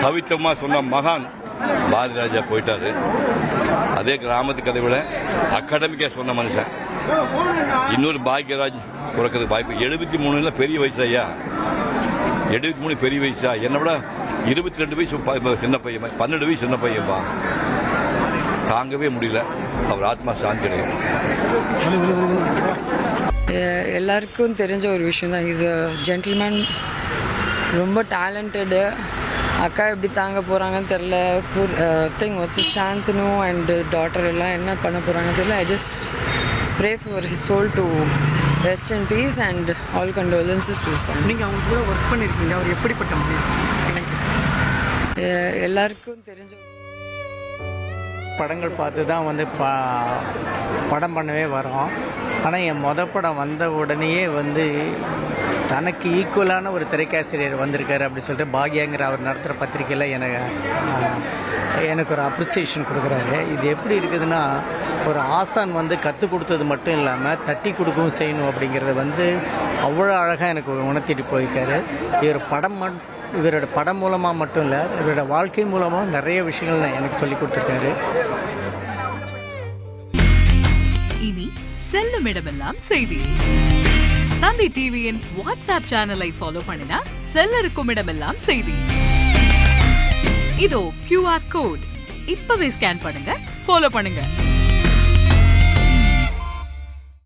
கவித்தமா சொன்ன மகான் பாரதிராஜா போயிட்டாரு. அதே கிராமத்து கதைகளை அகாடமிக்கா சொன்ன மனுஷன் இன்னொரு பாக்யராஜ் பிறக்கிறதுக்கு வாய்ப்பு. 73 பெரிய வயசு ஐயா, 73 பெரிய வயசா? என்னை விட 22 வயசு சின்ன பையன், 12 வயசு சின்ன பையன்பா. தாங்கவே முடியல. அவர் ஆத்மா சாந்தி அடையும். எல்லாருக்கும் தெரிஞ்ச ஒரு விஷயம் தான். இஸ் அ ஜென்டில்மேன், ரொம்ப டேலண்டடு. அக்கா எப்படி தாங்க போகிறாங்கன்னு தெரில. Think what's Shantanu and daughter எல்லாம் என்ன பண்ண போகிறாங்கன்னு தெரியல. I just pray for his soul to rest in peace and all condolences to his family. நீங்கள் அவங்க கூட ஒர்க் பண்ணியிருக்கீங்க, அவர் எப்படிப்பட்ட எல்லாருக்கும் தெரிஞ்ச படங்கள் பார்த்து தான் வந்து படம் பண்ணவே வரோம். ஆனால் என் படம் வந்த உடனேயே வந்து தனக்கு ஈக்குவலான ஒரு திரைக்காசிரியர் வந்திருக்காரு அப்படின்னு சொல்லிட்டு பாக்யாங்கிற அவர் நடத்துகிற பத்திரிக்கையில் எனக்கு ஒரு அப்ரிசியேஷன் கொடுக்குறாரு. இது எப்படி இருக்குதுன்னா, ஒரு ஆசான் வந்து கற்றுக் கொடுத்தது மட்டும் இல்லாமல் தட்டி கொடுக்கவும் செய்யணும் அப்படிங்கிறத வந்து அவ்வளோ அழகாக எனக்கு உணர்த்திட்டு போயிருக்காரு. இவரோட படம் மூலமாக மட்டும் இல்லை, இவரோட வாழ்க்கை மூலமாக நிறைய விஷயங்கள் எனக்கு சொல்லி கொடுத்துருக்காரு. இனி செல்லும் இடமெல்லாம் செய்தி. தந்தி டிவியின் வாட்ஸ்அப் சேனலை ஃபாலோ பண்ணினா செல்ல இருக்கும் இடமெல்லாம் செய்தி. இதோ QR கோட், இப்பவே ஸ்கேன் பண்ணுங்க, ஃபாலோ பண்ணுங்க.